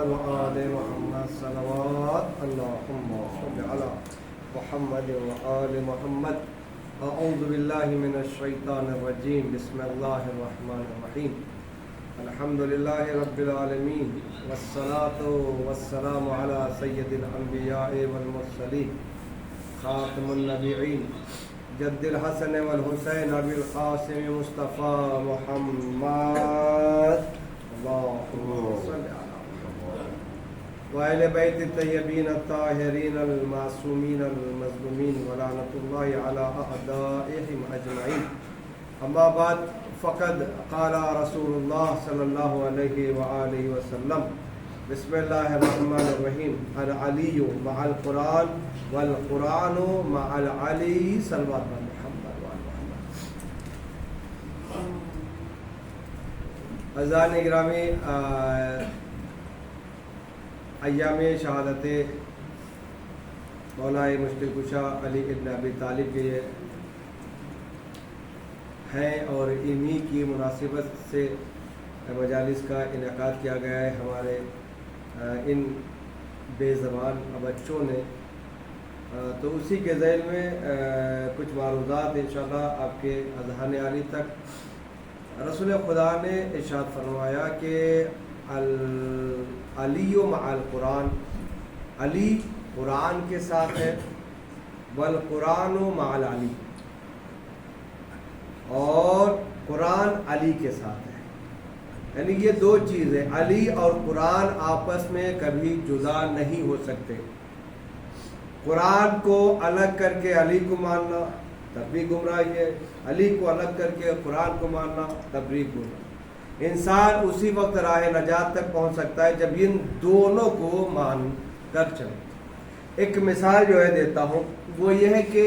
وآل محمد صلوات اللهم صل على محمد وآل محمد. اعوذ باللہ من الشیطان الرجیم. بسم اللہ الرحمن الرحیم. الحمد للہ رب العالمین والصلاة والسلام علی سید الانبیاء والمرسلین خاتم النبیین جد الحسن والحسین ابی القاسم مصطفیٰ محمد اللہم صل علی محمد وآل بیت الطیبین الطاہرین المعصومین المظلومین ولعنۃ اللہ علی اعدائہم اجمعین. اما بعد فقد قال رسول اللہ صلی اللہ علیہ وآلہ وسلم بسم اللہ الرحمن الرحیم العلی مع القرآن والقرآن مع العلی صلوات محمد وآل محمد. عزیزان گرامی، ایام شہادت مولا مشکل کشا علی ابن ابی طالب کے ہیں اور انہی کی مناسبت سے مجالس کا انعقاد کیا گیا ہے. ہمارے ان بے زبان بچوں نے تو اسی کے ذیل میں کچھ معروضات انشاءاللہ آپ کے اذہان عالی تک. رسول خدا نے ارشاد فرمایا کہ العلی مع القرآن، علی قرآن کے ساتھ ہے، والقرآن مع العلی، اور قرآن علی کے ساتھ ہے. یعنی یہ دو چیزیں علی اور قرآن آپس میں کبھی جدا نہیں ہو سکتے. قرآن کو الگ کر کے علی کو ماننا تب بھی گمراہی ہے، علی کو الگ کر کے قرآن کو ماننا تب بھی گمراہی. انسان اسی وقت راہ نجات تک پہنچ سکتا ہے جب ان دونوں کو مان کر چلے. ایک مثال جو ہے دیتا ہوں، وہ یہ ہے کہ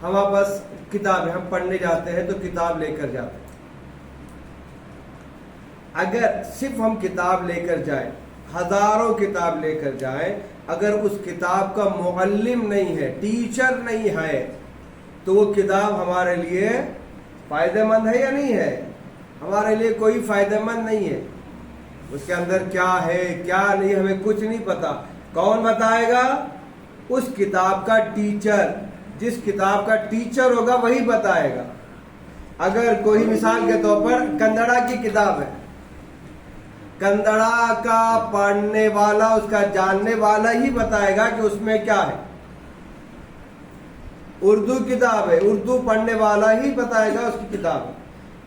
ہمارے پاس کتابیں، ہم پڑھنے جاتے ہیں تو کتاب لے کر جاتے ہیں. اگر صرف ہم کتاب لے کر جائیں، ہزاروں کتاب لے کر جائیں، اگر اس کتاب کا معلم نہیں ہے، ٹیچر نہیں ہے، تو وہ کتاب ہمارے لیے فائدہ مند ہے یا نہیں ہے؟ ہمارے لیے کوئی فائدہ مند نہیں ہے. اس کے اندر کیا ہے کیا نہیں ہمیں کچھ نہیں پتا. کون بتائے گا؟ اس کتاب کا ٹیچر. جس کتاب کا ٹیچر ہوگا وہی بتائے گا. اگر کوئی مثال کے طور پر کنڑا کی کتاب ہے، کنڑا کا پڑھنے والا، اس کا جاننے والا ہی بتائے گا کہ اس میں کیا ہے. اردو کتاب ہے، اردو پڑھنے والا ہی بتائے گا اس کی کتاب ہے.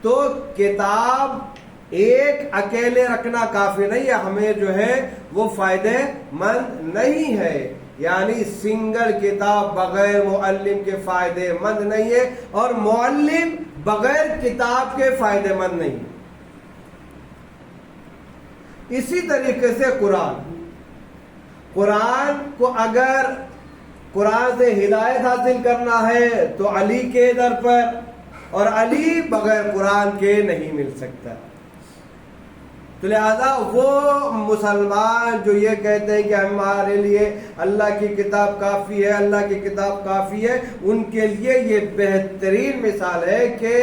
تو کتاب ایک اکیلے رکھنا کافی نہیں ہے، ہمیں جو ہے وہ فائدے مند نہیں ہے. یعنی سنگل کتاب بغیر معلم کے فائدے مند نہیں ہے، اور معلم بغیر کتاب کے فائدے مند نہیں ہے. اسی طریقے سے قرآن کو اگر قرآن سے ہدایت حاصل کرنا ہے تو علی کے در پر، اور علی بغیر قرآن کے نہیں مل سکتا. تو لہذا وہ مسلمان جو یہ کہتے ہیں کہ ہمارے لیے اللہ کی کتاب کافی ہے، اللہ کی کتاب کافی ہے، ان کے لیے یہ بہترین مثال ہے کہ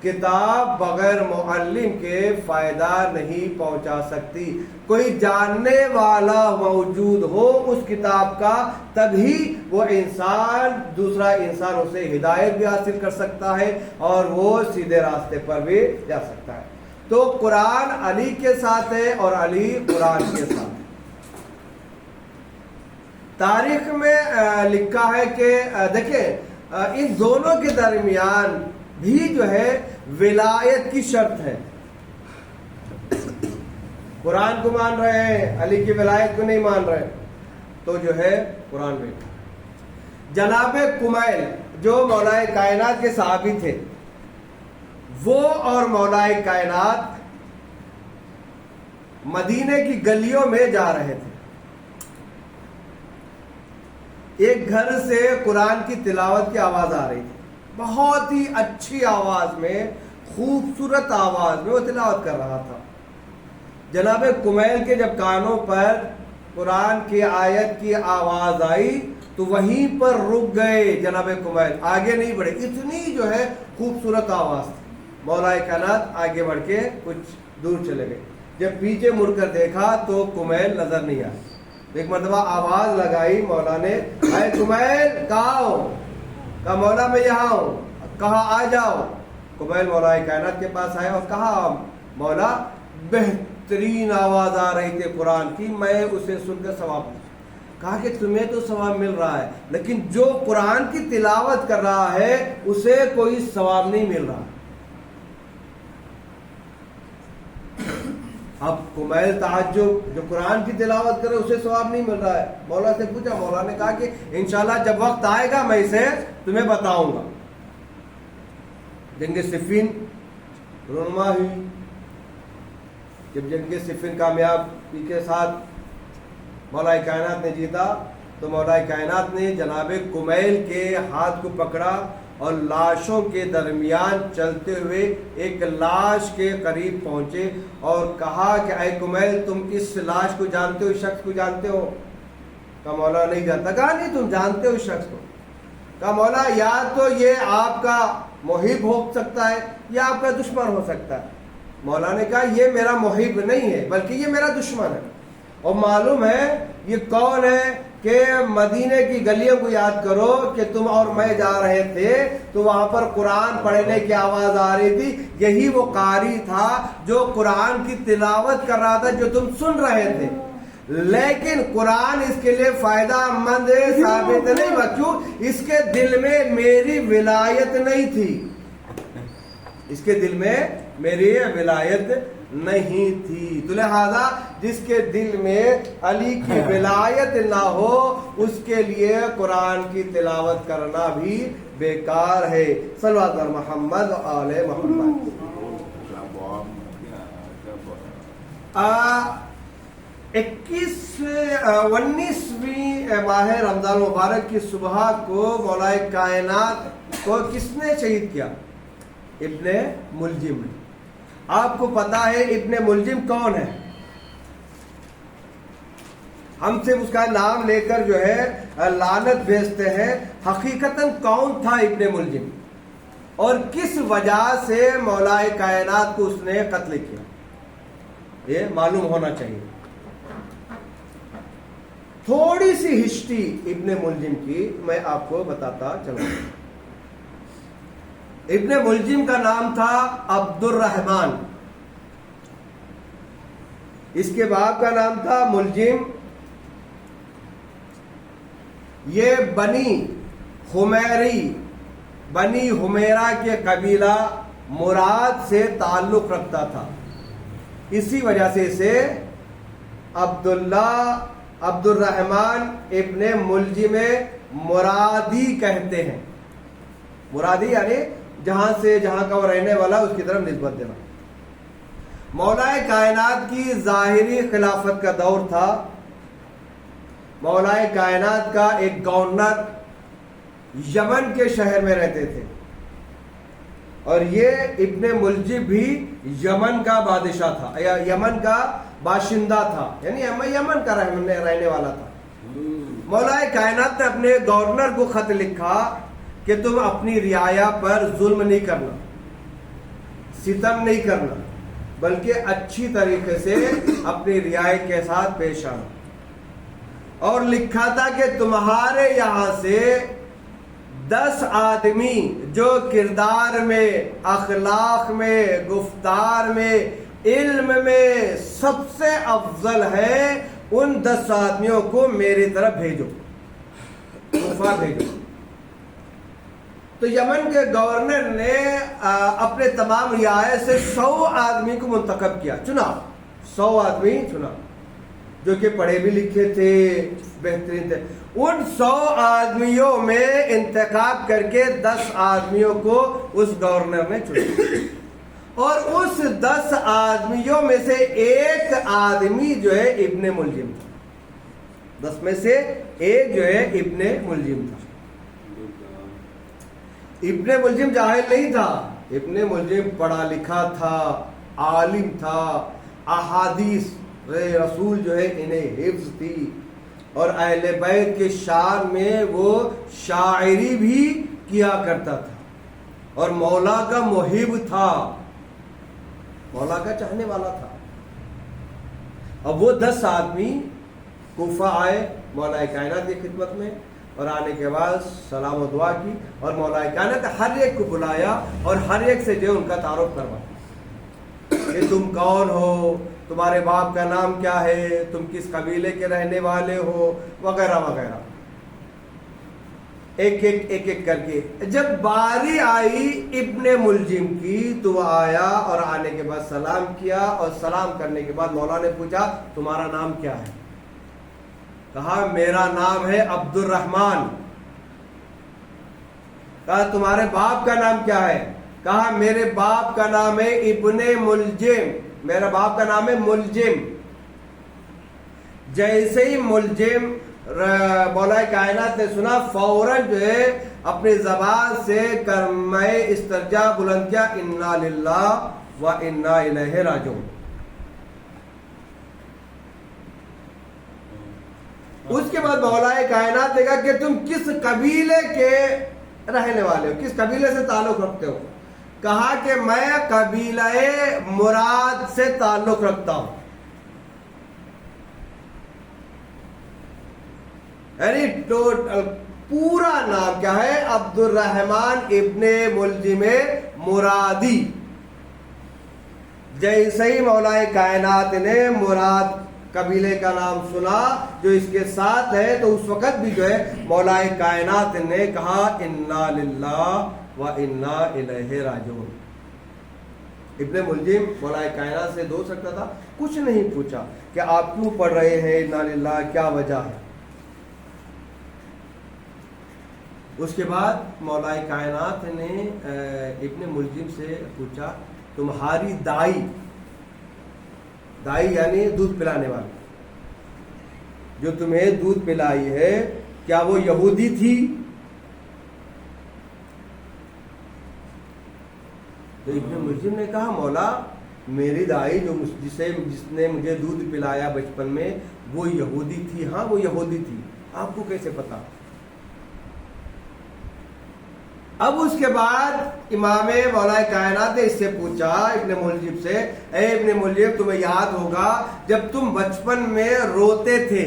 کتاب بغیر معلم کے فائدہ نہیں پہنچا سکتی. کوئی جاننے والا موجود ہو اس کتاب کا، تبھی وہ انسان، دوسرا انسان اسے ہدایت بھی حاصل کر سکتا ہے اور وہ سیدھے راستے پر بھی جا سکتا ہے. تو قرآن علی کے ساتھ ہے اور علی قرآن کے ساتھ ہے. تاریخ میں لکھا ہے کہ دیکھیں ان دونوں کے درمیان بھی جو ہے ولایت کی شرط ہے. قرآن کو مان رہے ہیں، علی کی ولایت کو نہیں مان رہے، تو جو ہے قرآن میں. جناب کمیل جو مولا کائنات کے صحابی تھے، وہ اور مولا کائنات مدینے کی گلیوں میں جا رہے تھے. ایک گھر سے قرآن کی تلاوت کی آواز آ رہی تھی، بہت ہی اچھی آواز میں، خوبصورت آواز میں وہ تلاوت کر رہا تھا. جناب کمیل کے جب کانوں پر قرآن کی آیت کی آواز آئی تو وہیں پر رک گئے. جناب کمیل آگے نہیں بڑھے، اتنی جو ہے خوبصورت آواز تھی. مولا کائنات آگے بڑھ کے کچھ دور چلے گئے. جب پیچھے مڑ کر دیکھا تو کمیل نظر نہیں آئی. ایک مرتبہ آواز لگائی مولا نے, اے کمیل کہاں ہو؟ کہا مولا میں یہاں ہوں. کہا آ جاؤ. کمیل مولا کائنات کے پاس آیا اور کہا مولا بہترین آواز آ رہی تھی قرآن کی, میں اسے سن کر ثواب دوں. کہا کہ تمہیں تو ثواب مل رہا ہے لیکن جو قرآن کی تلاوت کر رہا ہے اسے کوئی ثواب نہیں مل رہا. اب کمیل تعجب, جو قرآن کی تلاوت کرے اسے ثواب نہیں مل رہا ہے. مولا سے پوچھا, مولا نے کہا کہ انشاءاللہ جب وقت آئے گا میں اسے تمہیں بتاؤں گا. جنگ صفین رونما ہوئی. جب جنگ صفین کامیابی کے ساتھ مولا کائنات نے جیتا تو مولا کائنات نے جناب کمیل کے ہاتھ کو پکڑا اور لاشوں کے درمیان چلتے ہوئے ایک لاش کے قریب پہنچے اور کہا کہ اے کمیل تم اس لاش کو جانتے ہو, اس شخص کو جانتے ہو؟ کہا مولا نہیں جانتا. کہا نہیں تم جانتے ہو اس شخص کو. کہا مولا یا تو یہ آپ کا محب ہو سکتا ہے یا آپ کا دشمن ہو سکتا ہے. مولا نے کہا یہ میرا محب نہیں ہے بلکہ یہ میرا دشمن ہے. اور معلوم ہے یہ کون ہے کہ مدینے کی گلیوں کو یاد کرو کہ تم اور میں جا رہے تھے تو وہاں پر قرآن پڑھنے کی آواز آ رہی تھی. یہی وہ قاری تھا جو قرآن کی تلاوت کر رہا تھا جو تم سن رہے تھے, لیکن قرآن اس کے لیے فائدہ مند ثابت نہیں ہوا. کیوں؟ اس کے دل میں میری ولایت نہیں تھی. اس کے دل میں میری ولایت نہیں تھی. تو لہذا جس کے دل میں علی کی ولایت نہ ہو اس کے لیے قرآن کی تلاوت کرنا بھی بیکار ہے. صلوات بر محمد و آل محمد. 19ویں ماہ رمضان مبارک کی صبح کو مولا کائنات کو کس نے شہید کیا؟ ابن ملجم نے. آپ کو پتا ہے ابن ملجم کون ہے؟ ہم سے اس کا نام لے کر جو ہے لعنت بھیجتے ہیں. حقیقتاً کون تھا ابن ملجم اور کس وجہ سے مولا کائنات کو اس نے قتل کیا؟ یہ معلوم ہونا چاہیے. تھوڑی سی ہسٹری ابن ملجم کی میں آپ کو بتاتا چلوں. ابن ملجم کا نام تھا عبد الرحمن. اس کے باپ کا نام تھا ملجم. یہ بنی حمیرہ کے قبیلہ مراد سے تعلق رکھتا تھا. اسی وجہ سے اسے عبد الرحمن ابن ملجم مرادی کہتے ہیں. مرادی یعنی جہاں کا وہ رہنے والا اس کی طرف نسبت دینا. مولا کائنات کی ظاہری خلافت کا دور تھا. مولا کائنات کا ایک گورنر یمن کے شہر میں رہتے تھے اور یہ ابن ملجم بھی یمن کا بادشاہ تھا یا یمن کا باشندہ تھا, یعنی یمن کا رہنے والا تھا. مولا کائنات نے اپنے گورنر کو خط لکھا کہ تم اپنی رعایا پر ظلم نہیں کرنا, ستم نہیں کرنا, بلکہ اچھی طریقے سے اپنی رعایا کے ساتھ پیش آنا. اور لکھا تھا کہ تمہارے یہاں سے 10 آدمی جو کردار میں, اخلاق میں, گفتار میں, علم میں سب سے افضل ہے, ان 10 آدمیوں کو میری طرف بھیجو, کوفہ بھیجو. تو یمن کے گورنر نے اپنے تمام رعایا سے 100 آدمی کو منتخب کیا, چنا 100 آدمی چنا جو کہ پڑھے بھی لکھے تھے, بہترین تھے. ان 100 آدمیوں میں انتخاب کر کے 10 آدمیوں کو اس گورنر نے چنا اور اس 10 آدمیوں میں سے ایک آدمی جو ہے ابن ملجم تھا. 10 میں سے ایک جو ہے ابن ملجم تھا. ابن ملجم جاہل نہیں تھا, ابن ملجم پڑھا لکھا تھا, عالم تھا. احادیث رسول جو ہے انہیں حفظ تھی اور اہل بیت کے شان میں وہ شاعری بھی کیا کرتا تھا اور مولا کا محب تھا, مولا کا چاہنے والا تھا. اب وہ 10 آدمی کوفہ آئے مولا کائنات کی خدمت میں، اور آنے کے بعد سلام و دعا کی، اور مولا کائنات ہر ایک کو بلایا اور ہر ایک سے جو ان کا تعارف کروایا کہ تم کون ہو، تمہارے باپ کا نام کیا ہے، تم کس قبیلے کے رہنے والے ہو، وغیرہ وغیرہ، ایک ایک کر کے۔ جب باری آئی ابن ملجم کی تو وہ آیا اور آنے کے بعد سلام کیا، اور سلام کرنے کے بعد مولا نے پوچھا تمہارا نام کیا ہے؟ کہا میرا نام ہے عبد الرحمن۔ کہا تمہارے باپ کا نام کیا ہے؟ کہا میرے باپ کا نام ہے ابن ملجم، میرا باپ کا نام ہے ملجم۔ جیسے ہی ملجم مولا کائنات نے سنا، فوراً جو ہے اپنی زبان سے کلمہ استرجاع بلند کیا، انا للہ و انا الیہ راجعون۔ اس کے بعد مولا کائنات نے کہا کہ تم کس قبیلے کے رہنے والے ہو، کس قبیلے سے تعلق رکھتے ہو؟ کہا کہ میں قبیلہ مراد سے تعلق رکھتا ہوں، یعنی ٹوٹل پورا نام کیا ہے؟ عبد الرحمن ابن ملجم مرادی۔ جیسے ہی مولا کائنات نے مراد قبیلے کا نام سنا جو اس کے ساتھ ہے، تو اس وقت بھی جو ہے مولا کائنات نے کہا انا للہ و انا الیہ راجعون۔ ابن ملجم مولا کائنات سے دوست رکھتا تھا، کچھ نہیں پوچھا کہ آپ کیوں پڑھ رہے ہیں انا للہ، کیا وجہ ہے۔ اس کے بعد مولا کائنات نے ابن ملجم سے پوچھا تمہاری دائی یعنی دودھ پلانے والی جو تمہیں دودھ پلائی ہے، کیا وہ یہودی تھی؟ تو ابن ملجم نے کہا مولا میری دائی جس نے مجھے دودھ پلایا بچپن میں وہ یہودی تھی۔ ہاں وہ یہودی تھی، آپ کو کیسے پتا؟ اب اس کے بعد امام مولا کائنات نے اس سے پوچھا ابن ملجم سے، اے ابن ملجم تمہیں یاد ہوگا جب تم بچپن میں روتے تھے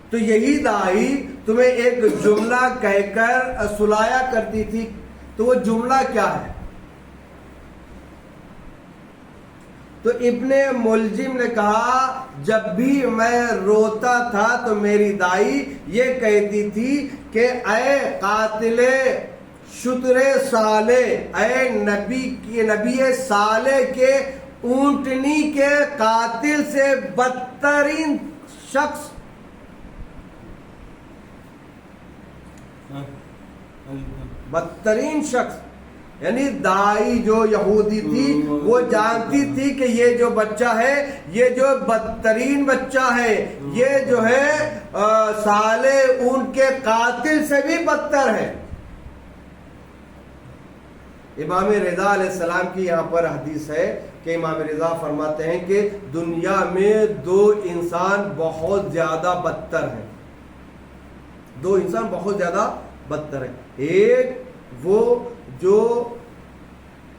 تو یہی دائی تمہیں ایک جملہ کہہ کر سلایا کرتی تھی، تو وہ جملہ کیا ہے؟ تو ابن ملجم نے کہا جب بھی میں روتا تھا تو میری دائی یہ کہتی تھی کہ اے قاتل شتر سالے، اے نبی سالے کے اونٹنی کے قاتل سے بدترین شخص، بدترین شخص، یعنی دائی جو یہودی تھی وہ جانتی تھی کہ یہ جو بچہ ہے یہ جو بدترین بچہ ہے، یہ جو ہے سالے اونٹ کے قاتل سے بھی بدتر ہے۔ امام رضا علیہ السلام کی یہاں پر حدیث ہے کہ امام رضا فرماتے ہیں کہ دنیا میں دو انسان بہت زیادہ بدتر ہیں، دو انسان بہت زیادہ بدتر ہیں۔ ایک وہ جو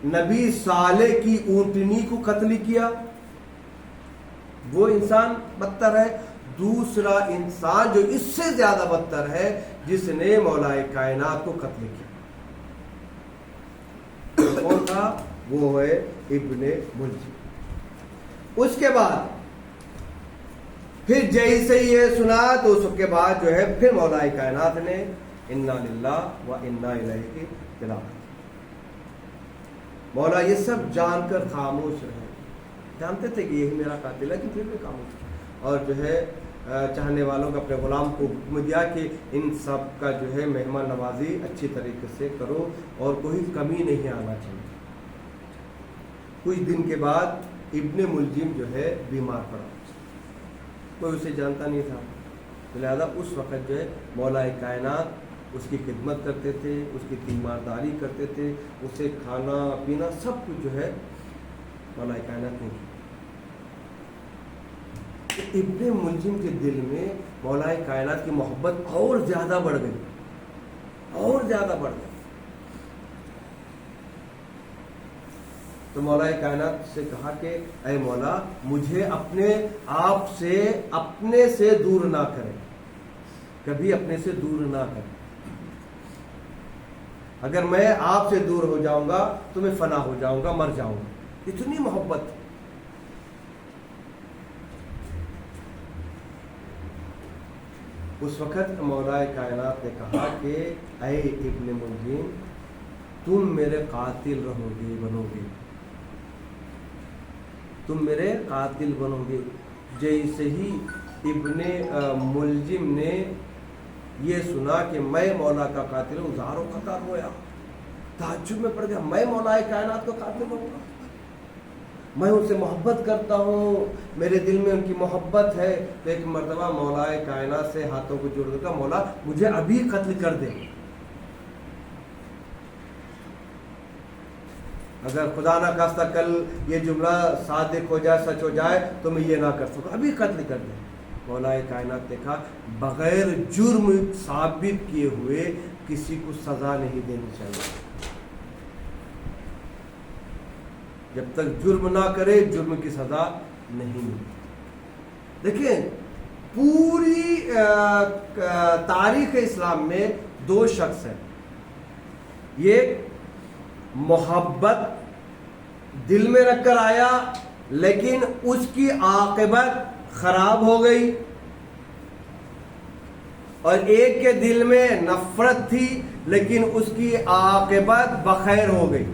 نبی صالح کی اونٹنی کو قتل کیا، وہ انسان بدتر ہے۔ دوسرا انسان جو اس سے زیادہ بدتر ہے جس نے مولا کائنات کو قتل کیا، کون تھا؟ وہ ہے ابن ملجم۔ اس کے بعد پھر جیسے یہ سنا تو اس کے بعد جو ہے پھر مولا کائنات نے انا للہ و انا الیہ کی تلاوت۔ مولا یہ سب جان کر خاموش رہے، جانتے تھے کہ یہی میرا قاتل ہے، کہ پھر بھی خاموش، اور جو ہے چاہنے والوں کو اپنے غلام کو حکم دیا کہ ان سب کا جو ہے مہمان نوازی اچھی طریقے سے کرو اور کوئی کمی نہیں آنا چاہیے۔ کچھ دن کے بعد ابن ملجم جو ہے بیمار پڑا، کوئی اسے جانتا نہیں تھا، لہذا اس وقت جو ہے مولا کائنات اس کی خدمت کرتے تھے، اس کی تیمارداری کرتے تھے، اسے کھانا پینا سب کچھ جو ہے مولا کائنات نے کیا۔ ابن ملجم کے دل میں مولا کائنات کی محبت اور زیادہ بڑھ گئی، اور زیادہ بڑھ گئی۔ تو مولا کائنات سے کہا کہ اے مولا مجھے اپنے آپ سے اپنے سے دور نہ کرے، کبھی اپنے سے دور نہ کرے. اگر میں آپ سے دور ہو جاؤں گا تو میں فنا ہو جاؤں گا، مر جاؤں گا. اتنی محبت. اس وقت مولا کائنات نے کہا کہ اے ابن ملجم تم میرے قاتل رہو گے، بنو گے، تم میرے قاتل بنو گے. جیسے ہی ابن ملجم نے یہ سنا کہ میں مولا کا قاتل ہوں، زاروں قطار ہوا، تعجب میں پڑ گیا. میں مولا کائنات کا قاتل ہوں گا، میں ان سے محبت کرتا ہوں، میرے دل میں ان کی محبت ہے. تو ایک مرتبہ مولا کائنات سے ہاتھوں کو جوڑ کر مولا مجھے ابھی قتل کر دے، اگر خدا نہ خواستہ کل یہ جملہ صادق ہو جائے، سچ ہو جائے تو میں یہ نہ کر سکوں، ابھی قتل کر دے. مولا کائنات نے کہا بغیر جرم ثابت کیے ہوئے کسی کو سزا نہیں دینی چاہیے. جب تک جرم نہ کرے جرم کی سزا نہیں ملتی. دیکھیں پوری تاریخ اسلام میں دو شخص ہیں، یہ محبت دل میں رکھ کر آیا لیکن اس کی عاقبت خراب ہو گئی، اور ایک کے دل میں نفرت تھی لیکن اس کی عاقبت بخیر ہو گئی.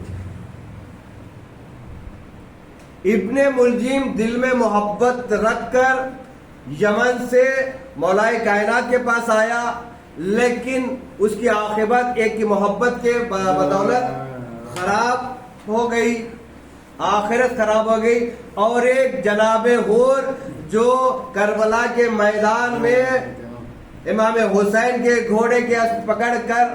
ابن ملجم دل میں محبت رکھ کر یمن سے مولا کائنات کے پاس آیا، لیکن اس کی عاقبت ایک کی محبت کے بدولت خراب ہو گئی، آخرت خراب ہو گئی. اور ایک جناب حور جو کربلا کے میدان میں امام حسین کے گھوڑے کے پکڑ کر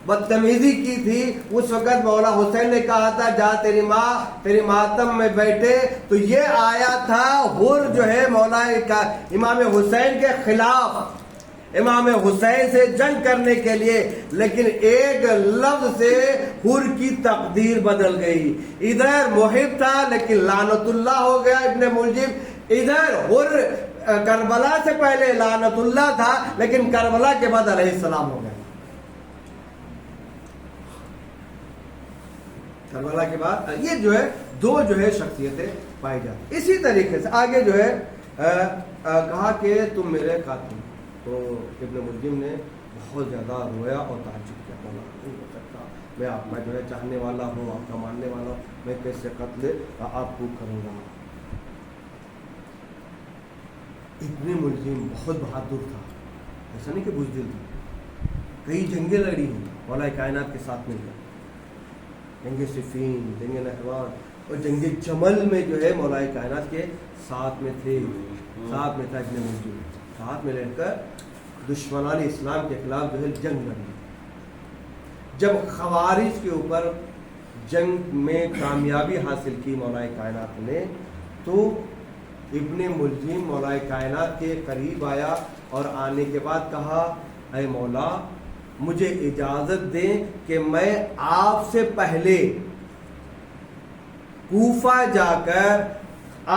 بدتمیزی کی تھی، اس وقت مولا حسین نے کہا تھا جا تیری ماں تیری ماتم میں بیٹھے. تو یہ آیا تھا حور جو ہے مولا امام حسین کے خلاف، امام حسین سے جنگ کرنے کے لیے، لیکن ایک لفظ سے حور کی تقدیر بدل گئی. ادھر محب تھا لیکن لعنت اللہ ہو گیا ابن ملجم، ادھر حور کربلا سے پہلے لعنت اللہ تھا لیکن کربلا کے بعد علیہ السلام ہو گیا. کربلا کے بعد یہ جو ہے دو جو ہے شخصیتیں پائی جاتی. اسی طریقے سے آگے جو ہے کہا کہ تم میرے قاتل. تو ابن ملجم نے بہت زیادہ رویا اور تعجب کیا، مولا نہیں ہو سکتا، میں آپ کا جو ہے چاہنے والا ہوں، آپ کا ماننے والا ہوں، میں کیسے قتل آپ کو کروں گا. ابن ملجم بہت بہادر تھا، ایسا نہیں کہ بزدل تھا، کئی جنگیں لڑی ہیں مولا کائنات کے ساتھ مل کر، جنگ صفین، جنگ نہروان اور جنگ جمل میں جو ہے مولا کائنات کے ساتھ میں تھے، ساتھ میں تھا ابن ملجم، ساتھ میں لڑ کر دشمنان اسلام کے خلاف جو ہے جنگ لڑی. جب خوارج کے اوپر جنگ میں کامیابی حاصل کی مولا کائنات نے، تو ابن ملجم مولا کائنات کے قریب آیا اور آنے کے بعد کہا اے مولا مجھے اجازت دیں کہ میں آپ سے پہلے کوفہ جا کر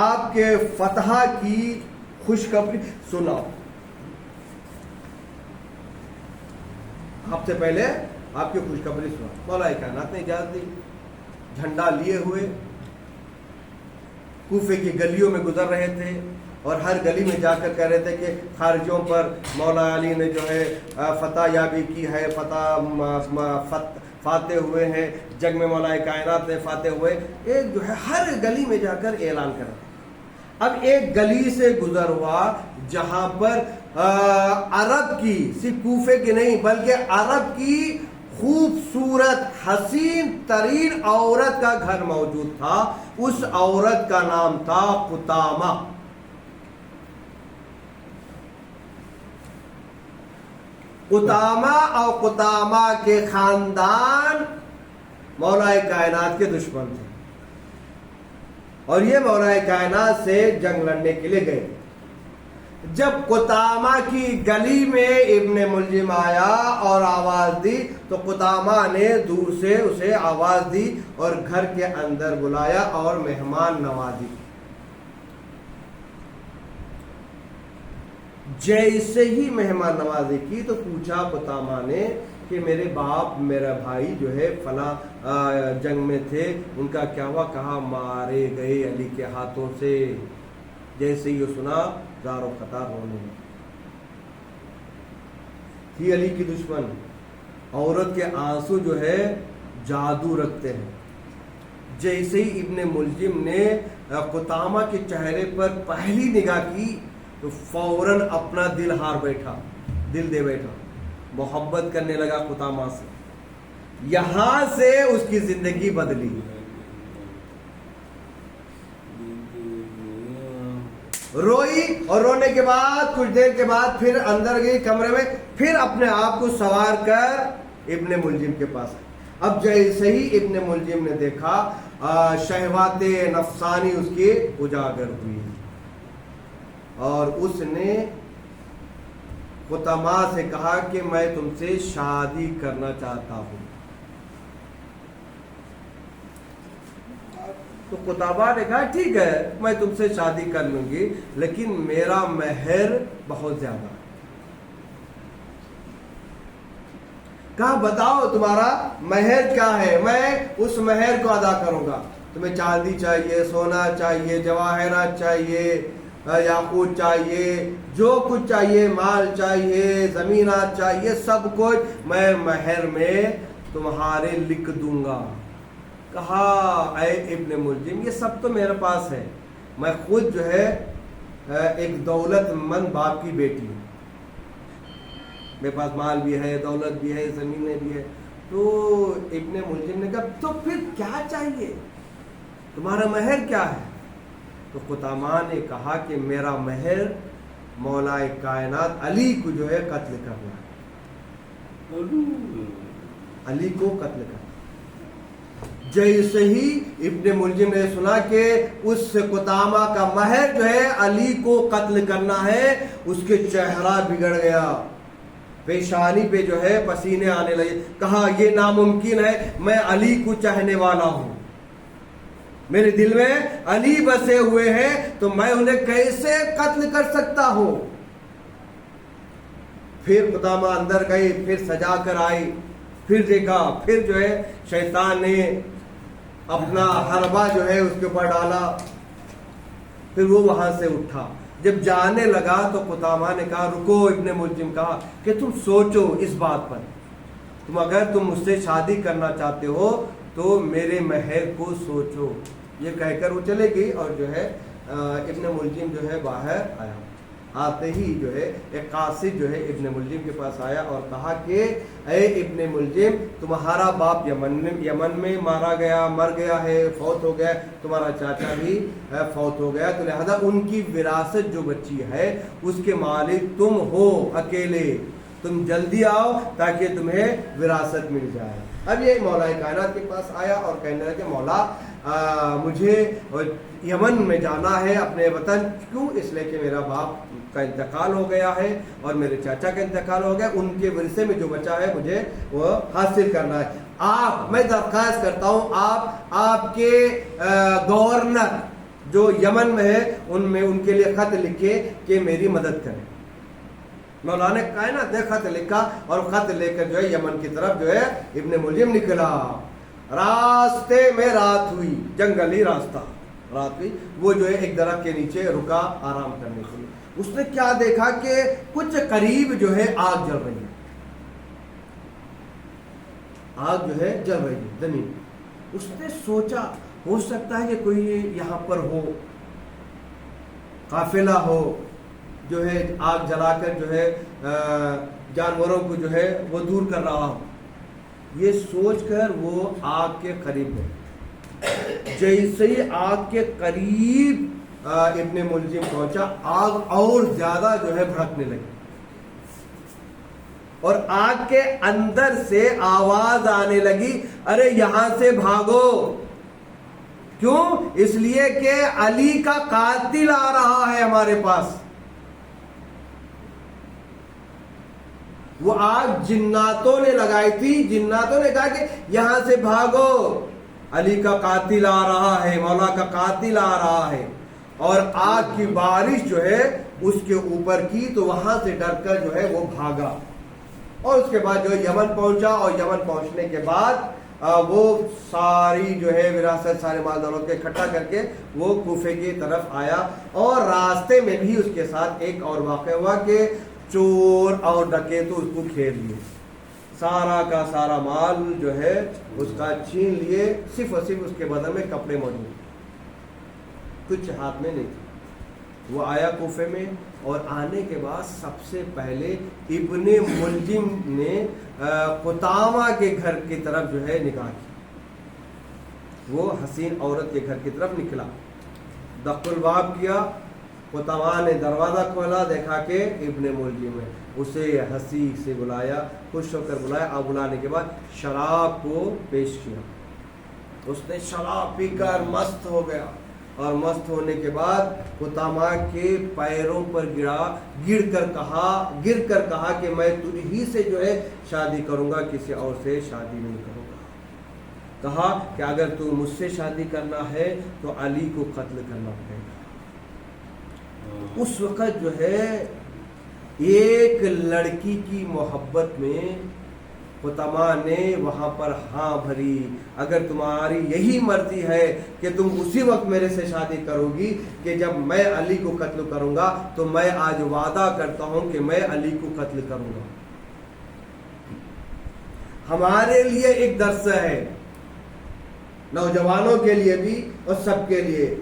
آپ کے فتح کی خوشخبری سناؤ. آپ سے پہلے آپ کی خوشخبری سنا. مولا کائنات نے اجازت دی. جھنڈا لیے ہوئے کوفے کی گلیوں میں گزر رہے تھے اور ہر گلی میں جا کر کہہ رہے تھے کہ خارجیوں پر مولا علی نے جو ہے فتح یابی کی ہے، فاتح ہوئے ہیں، جنگ میں مولا کائنات نے فاتح ہوئے. ایک جو ہے ہر گلی میں جا کر اعلان کر رہا. اب ایک گلی سے گزر ہوا جہاں پر عرب کی، صرف کوفے کی نہیں بلکہ عرب کی خوبصورت حسین ترین عورت کا گھر موجود تھا. اس عورت کا نام تھا قطامہ. قطامہ اور قطامہ کے خاندان مولا کائنات کے دشمن تھے اور یہ مولا کائنات سے جنگ لڑنے کے لیے گئے. جب قطامہ کی گلی میں ابن ملجم آیا اور آواز دی تو قطامہ نے دور سے اسے آواز دی اور گھر کے اندر بلایا اور مہمان نوازی. جیسے ہی مہمان نوازی کی تو پوچھا قطامہ نے کہ میرے باپ میرا بھائی جو ہے فلاں جنگ میں تھے, ان کا کیا ہوا؟ کہا مارے گئے علی کے ہاتھوں سے. جیسے ہی یہ سنا زار و قطار رونے لگے. تھی علی کی دشمن. عورت کے آنسو جو ہے جادو رکھتے ہیں. جیسے ہی ابن ملجم نے قطامہ کے چہرے پر پہلی نگاہ کی تو فوراً اپنا دل ہار بیٹھا, دل دے بیٹھا, محبت کرنے لگا قطامہ سے. یہاں سے اس کی زندگی بدلی. روئی اور رونے کے بعد کچھ دیر کے بعد پھر اندر گئی کمرے میں, پھر اپنے آپ کو سوار کر ابن ملجم کے پاس آئی. اب جیسے ہی ابن ملجم نے دیکھا شہوات نفسانی اس کی اجاگر ہوئی اور اس نے قطامہ سے کہا کہ میں تم سے شادی کرنا چاہتا ہوں. تو قطامہ نے کہا ٹھیک ہے میں تم سے شادی کر لوں گی, لیکن میرا مہر بہت زیادہ. کہا بتاؤ تمہارا مہر کیا ہے, میں اس مہر کو ادا کروں گا. تمہیں چاندی چاہیے, سونا چاہیے, جواہرات چاہیے, یاقوت چاہیے, جو کچھ چاہیے, مال چاہیے, زمینات چاہیے, سب کچھ میں مہر میں تمہارے لکھ دوں گا. کہا اے ابن ملجم یہ سب تو میرے پاس ہے, میں خود جو ہے ایک دولت مند باپ کی بیٹی ہوں, میرے پاس مال بھی ہے, دولت بھی ہے, زمینیں بھی ہے. تو ابن ملجم نے کہا تو پھر کیا چاہیے, تمہارا مہر کیا ہے؟ تو قطامہ نے کہا کہ میرا مہر مولا کائنات علی کو جو ہے قتل کرنا ہے, علی کو قتل کرنا. جیسے ہی ابن ملجم نے سنا کہ اس قطامہ کا مہر جو ہے علی کو قتل کرنا ہے, اس کے چہرہ بگڑ گیا, پیشانی پہ جو ہے پسینے آنے لگے. کہا یہ ناممکن ہے, میں علی کو چاہنے والا ہوں, میرے دل میں علی بسے ہوئے ہیں, تو میں انہیں کیسے قتل کر سکتا ہوں. پھر قطامہ اندر گئی, پھر سجا کر آئی, پھر دیکھا, پھر جو ہے شیطان نے اپنا حربہ جو ہے اس کے اوپر ڈالا, پھر وہ وہاں سے اٹھا. جب جانے لگا تو قطامہ نے کہا رکو. ابن ملجم کہا کہ تم سوچو اس بات پر, تم اگر تم مجھ سے شادی کرنا چاہتے ہو تو میرے مہر کو سوچو. یہ کہہ کر وہ چلے گئی اور جو ہے ابن ملجم جو ہے باہر آیا. آتے ہی جو ہے ایک قاصد جو ہے ابن ملجم کے پاس آیا اور کہا کہ اے ابن ملجم تمہارا باپ یمن میں مارا گیا, مر گیا ہے, فوت ہو گیا, تمہارا چاچا بھی فوت ہو گیا, تو لہذا ان کی وراثت جو بچی ہے اس کے مالک تم ہو اکیلے, تم جلدی آؤ تاکہ تمہیں وراثت مل جائے. اب یہ مولا کائنات کے پاس آیا اور کہنے لگا کہ مولا مجھے یمن میں جانا ہے اپنے وطن. کیوں؟ اس لیے کہ میرا باپ کا انتقال ہو گیا ہے اور میرے چاچا کا انتقال ہو گیا, ان کے ورثے میں جو بچا ہے مجھے وہ حاصل کرنا ہے. آپ, میں درخواست کرتا ہوں آپ کے گورنر جو یمن میں ہے ان کے لیے خط لکھے کہ میری مدد کریں. مولانا کائنات نے خط لکھا اور خط لے کر جو ہے یمن کی طرف جو ہے ابن ملجم نکلا. راستے میں رات ہوئی, جنگلی راستہ, رات ہوئی. وہ جو ہے ایک درخت کے نیچے رکا آرام کرنے کے لیے. اس نے کیا دیکھا کہ کچھ قریب جو ہے آگ جل رہی ہے, آگ جو ہے جل رہی ہے زمین. اس نے سوچا ہو سکتا ہے کہ کوئی یہاں پر ہو, قافلہ ہو جو ہے آگ جلا کر جو ہے جانوروں کو جو ہے وہ دور کر رہا ہو. یہ سوچ کر وہ آگ کے قریب گئے. جیسے ہی آگ کے قریب ابن ملجم پہنچا, آگ اور زیادہ جو ہے بھڑکنے لگی اور آگ کے اندر سے آواز آنے لگی, ارے یہاں سے بھاگو. کیوں؟ اس لیے کہ علی کا قاتل آ رہا ہے ہمارے پاس. وہ آگ جناتوں نے لگائی تھی. جناتوں نے کہا کہ یہاں سے بھاگو، علی کا قاتل آ رہا ہے، مولا کا قاتل آ رہا ہے. اور آگ کی بارش جو ہے اس کے اوپر کی، تو وہاں سے ڈر کر جو ہے وہ بھاگا. اور اس کے بعد جو ہے یمن پہنچا، اور یمن پہنچنے کے بعد وہ ساری جو ہے وراثت سارے مالداروں کے اکٹھا کر کے وہ کوفے کی طرف آیا. اور راستے میں بھی اس کے ساتھ ایک اور واقعہ ہوا کہ چور اور ڈکیتوں اس کو کھیر لیے، سارا کا سارا مال جو ہے اس کا چھین لیے، صرف اور صرف اس کے بدن میں کپڑے موجود، کچھ ہاتھ میں نہیں تھے. وہ آیا کوفے میں، اور آنے کے بعد سب سے پہلے ابن ملجم نے قطامہ کے گھر کی طرف جو ہے نگاہ کی. وہ حسین عورت کے گھر کی طرف نکلا، دق الباب کیا. قطامہ نے دروازہ کھولا، دیکھا کہ ابن ملجم ہے. اسے ہنسی سے بلایا، خوش ہو کر بلایا. اور بلانے کے بعد شراب کو پیش کیا. اس نے شراب پی کر مست ہو گیا، اور مست ہونے کے بعد قطامہ کے پیروں پر گر کر کہا کہ میں تجھ ہی سے جو ہے شادی کروں گا، کسی اور سے شادی نہیں کروں گا. کہا کہ اگر تو مجھ سے شادی کرنا ہے تو علی کو قتل کرنا پڑے گا. اس وقت جو ہے ایک لڑکی کی محبت میں قطامہ نے وہاں پر ہاں بھری. اگر تمہاری یہی مرضی ہے کہ تم اسی وقت میرے سے شادی کرو گی کہ جب میں علی کو قتل کروں گا، تو میں آج وعدہ کرتا ہوں کہ میں علی کو قتل کروں گا. ہمارے لیے ایک درس ہے، نوجوانوں کے لیے بھی اور سب کے لیے.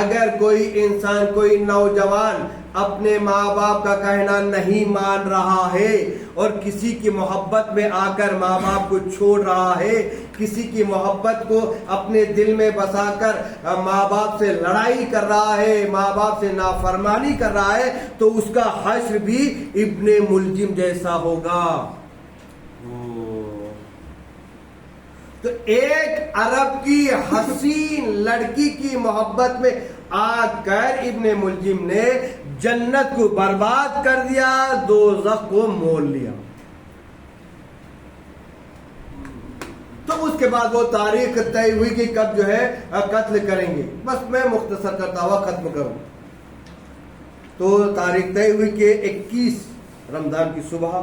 اگر کوئی انسان، کوئی نوجوان اپنے ماں باپ کا کہنا نہیں مان رہا ہے اور کسی کی محبت میں آ کر ماں باپ کو چھوڑ رہا ہے، کسی کی محبت کو اپنے دل میں بسا کر ماں باپ سے لڑائی کر رہا ہے، ماں باپ سے نافرمانی کر رہا ہے، تو اس کا حشر بھی ابن ملجم جیسا ہوگا. تو ایک عرب کی حسین لڑکی کی محبت میں آ کر ابن ملجم نے جنت کو برباد کر دیا، دوزخ کو مول لیا. تو اس کے بعد وہ تاریخ طے ہوئی کہ کب جو ہے قتل کریں گے. بس میں مختصر کرتا ہوا ختم کروں. تو تاریخ طے ہوئی کہ 21 رمضان کی صبح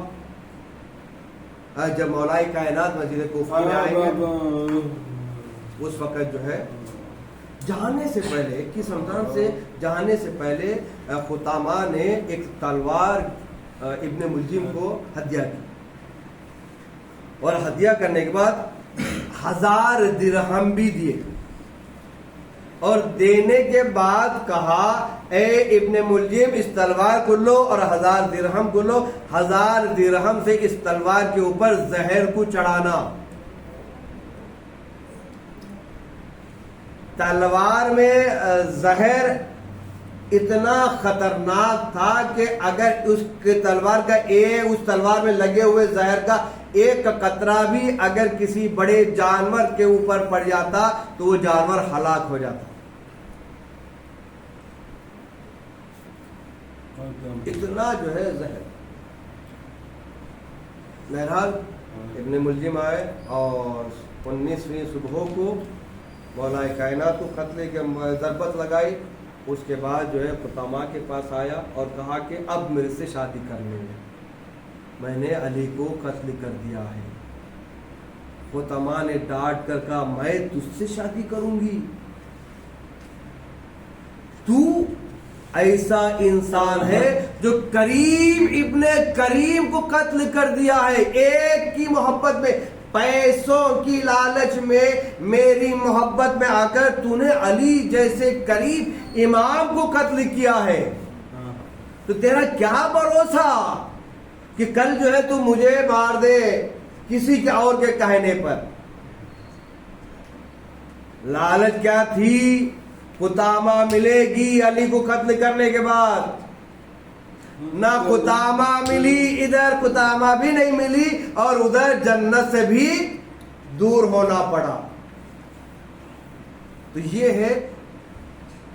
جب مولا کائنات مسجد کوفہ میں آئیں گے، اس وقت جو ہے جانے سے پہلے 21 رمضان سے جانے سے پہلے قطامہ نے ایک تلوار ابن ملجم کو ہدیہ کی. اور ہدیہ کرنے کے بعد 1000 درہم بھی دیے. اور دینے کے بعد کہا اے ابن ملجم اس تلوار کو لو اور 1000 درہم کو لو. 1000 درہم سے اس تلوار کے اوپر زہر کو چڑھانا. تلوار میں زہر اتنا خطرناک تھا کہ اگر اس تلوار کا اس تلوار میں لگے ہوئے زہر کا ایک قطرہ بھی اگر کسی بڑے جانور کے اوپر پڑ جاتا تو وہ جانور ہلاک ہو جاتا. اتنا جو ہے زہر. بہرحال ابن ملجم آئے اور 19ویں صبح کو مولا کائنات کو قتل کے ضربت لگائی. اس کے بعد جو ہے قطامہ کے پاس آیا اور کہا کہ اب میرے سے شادی کر لیں گے، میں نے علی کو قتل کر دیا ہے. قطامہ نے ڈانٹ کر کہا میں تجھ سے شادی کروں گی؟ تو ایسا انسان ہے جو کریم ابن کریم کو قتل کر دیا ہے. ایک کی محبت میں، پیسوں کی لالچ میں، میری محبت میں آ کر تو نے علی جیسے کریم امام کو قتل کیا ہے. تو تیرا کیا بھروسہ کہ کل جو ہے تو مجھے مار دے کسی کے اور کے کہنے پر. لالچ کیا تھی؟ قطامہ ملے گی علی کو قتل کرنے کے بعد. نہ قطامہ ملی، ادھر قطامہ بھی نہیں ملی اور ادھر جنت سے بھی دور ہونا پڑا. تو یہ ہے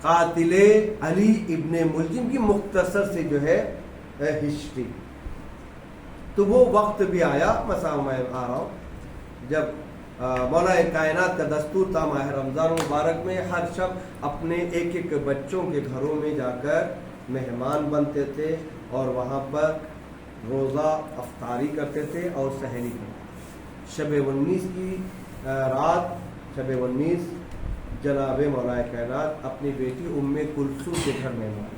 قاتل علی ابن ملجم کی مختصر سے جو ہے ہسٹری. تو وہ وقت بھی آیا، مثلا میں آ رہا ہوں، جب مولا کائنات کا دستور تھا ماہ رمضان مبارک میں ہر شب اپنے ایک ایک بچوں کے گھروں میں جا کر مہمان بنتے تھے اور وہاں پر روزہ افطاری کرتے تھے اور سحری کرتے۔ شب 19 کی رات، شب 19 جناب مولا کائنات اپنی بیٹی ام کلثوم کے گھر مہمان،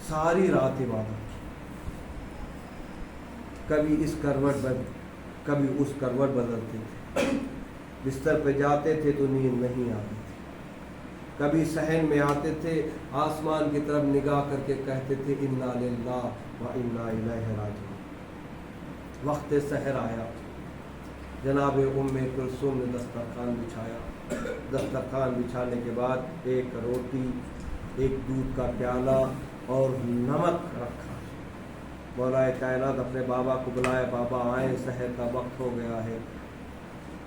ساری رات عبادت کی، کبھی اس کروٹ بدل کبھی اس کروٹ بدلتے تھے، بستر پہ جاتے تھے تو نیند نہیں آتی تھی، کبھی صحن میں آتے تھے آسمان کی طرف نگاہ کر کے کہتے تھے انا للہ و انا الیہ راجعون۔ وقت سحر آیا، جناب ام کلثوم نے دسترخوان بچھایا، دسترخوان بچھانے کے بعد ایک روٹی، ایک دودھ کا پیالہ اور نمک رکھا۔ مولا کائنات اپنے بابا کو بلایا، بابا آئے، سحر کا وقت ہو گیا ہے۔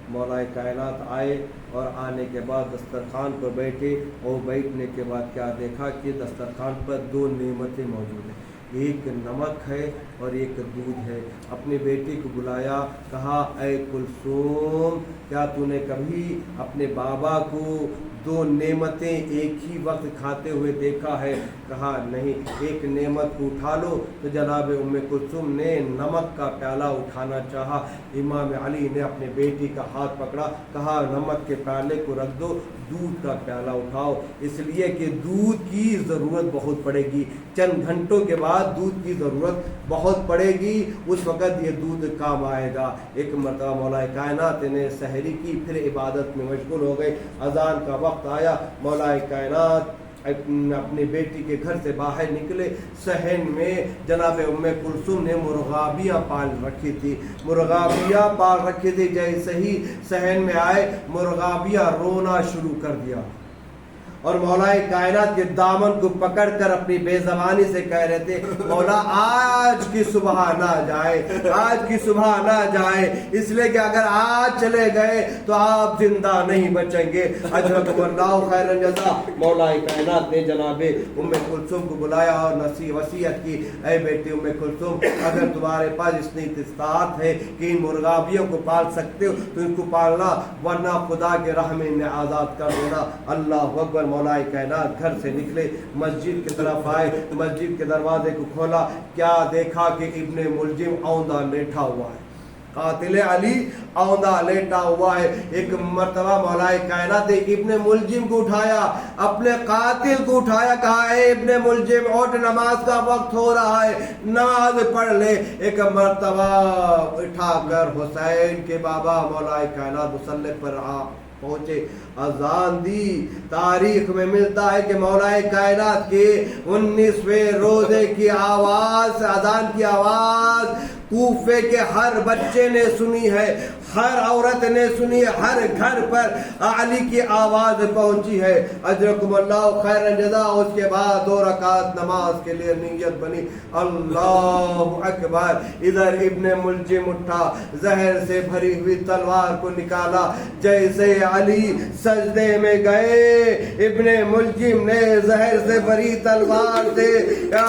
مولا کائنات آئے اور آنے کے بعد دسترخوان پر بیٹھے، اور بیٹھنے کے بعد کیا دیکھا کہ دسترخوان پر دو نعمتیں موجود ہیں، ایک نمک ہے اور ایک دودھ ہے۔ اپنی بیٹی کو بلایا، کہا اے کلثوم، کیا تو نے کبھی اپنے بابا کو دو نعمتیں ایک ہی وقت کھاتے ہوئے دیکھا ہے؟ کہا نہیں۔ ایک نعمت کو اٹھا لو۔ تو جناب ام کلثوم نے نمک کا پیالہ اٹھانا چاہا، امام علی نے اپنے بیٹی کا ہاتھ پکڑا، کہا نمک کے پیالے کو رکھ دو، دودھ کا پیالہ اٹھاؤ، اس لیے کہ دودھ کی ضرورت بہت پڑے گی، چند گھنٹوں کے بعد دودھ کی ضرورت بہت پڑے گی، اس وقت یہ دودھ کام آئے گا۔ ایک مرتبہ مولا کائنات نے سحری کی، پھر عبادت میں مشغول ہو گئے۔ اذان کا وقت آیا، مولا کائنات اپنی بیٹی کے گھر سے باہر نکلے۔ صحن میں جناب ام کلثوم نے مرغابیاں پال رکھی تھی، مرغابیاں پال رکھی تھی، جیسے ہی صحن میں آئے مرغابیاں رونا شروع کر دیا، اور مولا کائنات کے دامن کو پکڑ کر اپنی بے زبانی سے کہہ رہے تھے مولا آج کی صبح نہ جائے، آج کی صبح نہ جائے، اس لیے کہ اگر آج چلے گئے تو آپ زندہ نہیں بچیں گے۔ اجرکم اللہ خیر الجزا۔ مولا کائنات نے جناب ام کلثوم کو بلایا اور وصیت کی، اے بیٹی ام کلثوم، اگر تمہارے پاس اتنی استطاعت ہے کہ ان مرغابیوں کو پال سکتے ہو تو ان کو پالنا، ورنہ خدا کے راہ میں انہیں آزاد کر دینا۔ اللہ اکبر۔ مولا کائنات گھر سے نکلے، مسجد کی طرف آئے، مسجد کے دروازے کو کھولا، کیا دیکھا کہ ابن ملجم اوندا لیٹا ہوا ہے، قاتل علی اوندا لیٹا ہوا ہے۔ ایک مرتبہ مولا کائنات نے ابن ملجم کو اٹھایا، اپنے قاتل کو اٹھایا، کہا اے ابن ملجم اٹھ، نماز کا وقت ہو رہا ہے، نماز پڑھ لے۔ ایک مرتبہ اٹھا کر حسین کے بابا مولا کائنات مصلی پر پہنچے، اذان دی۔ تاریخ میں ملتا ہے کہ مولا کائنات کے 19ویں روزے کی آواز، اذان کی آواز کوفے کے ہر بچے نے سنی ہے، ہر عورت نے سنی ہے، ہر گھر پر علی کی آواز پہنچی ہے۔ اجرکم اللہ خیر الجزا۔ اس کے بعد 2 رکعت نماز کے لیے نیت بنی، اللہ اکبر۔ ادھر ابن ملجم اٹھا، زہر سے بھری ہوئی تلوار کو نکالا، جیسے علی سجدے میں گئے، ابن ملجم نے زہر سے بھری تلوار سے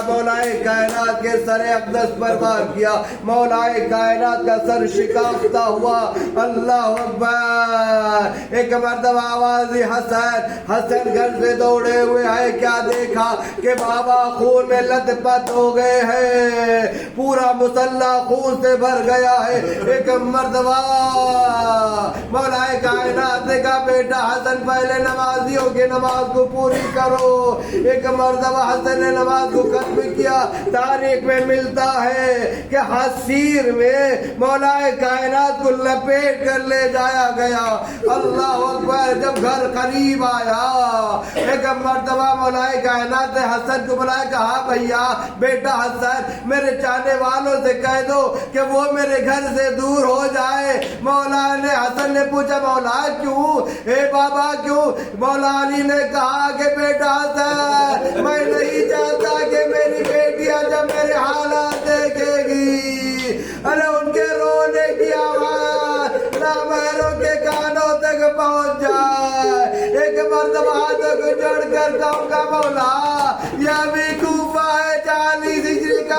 مولا کائنات کے سر اقدس پر وار کیا، مولا کائنات کا سر شکافتہ ہوا۔ اللہ اکبر۔ ایک مرتبہ آواز حسن، حسن گھر سے دوڑے ہوئے آئے، کیا دیکھا کہ بابا خون میں لت پت ہو گئے ہیں، پورا مصلی خون سے بھر گیا ہے۔ ایک مرتبہ مولا کائنات نے کہا بیٹا حسن پہلے نمازیوں کی نماز کو پوری کرو۔ ایک مرتبہ حسن نے نماز کو ختم کیا۔ تاریخ میں ملتا ہے کہ حسیر میں مولا کائنات کو لپیٹ کر لے جایا گیا۔ اللہ اکبر۔ جب گھر قریب آیا، ایک مرتبہ مولا کائنات نے حسن کو بلایا، کہا بھیا بیٹا حسن میرے چاہنے والوں سے کہہ دو کہ وہ میرے گھر سے دور ہو جائے۔ مولا نے حسن نے پوچھا مولا کیوں؟ اے بابا کیوں؟ مولا علی نے کہا کہ بیٹا حسن میں نہیں چاہتا کہ میری بیٹیاں جب میرے حالات دیکھے گی، ارے ان کے رونے کی آواز نامحرموں کے کانوں تک پہنچ جائے۔ ایک مرتبہ ہاتھوں کو جوڑ کر کہوں گا مولا یہ بھی کوفہ ہے، 40 ہجری کا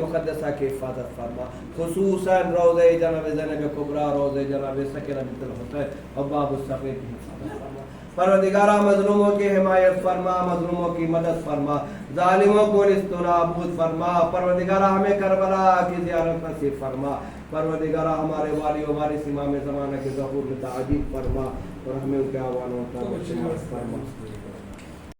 مقدسہ کی حفاظت فرما، خصوصاً روضہ جناب زینب کبریٰ، روضہ جناب سکینہ بنت الحسین اور باب الصغیر کی حفاظت فرما۔ پروردگارہ مظلوموں کی حمایت فرما، مظلوموں کی مدد فرما، ظالموں کو نست و نابود فرما۔ پروردگارہ ہمیں کربلا کی زیارت نصیب فرما۔ پروردگارہ ہمارے والی و وارث امام زمانہ کے ظہور میں تعجیل فرما اور ہمیں ان کے آوانوں کا فرما۔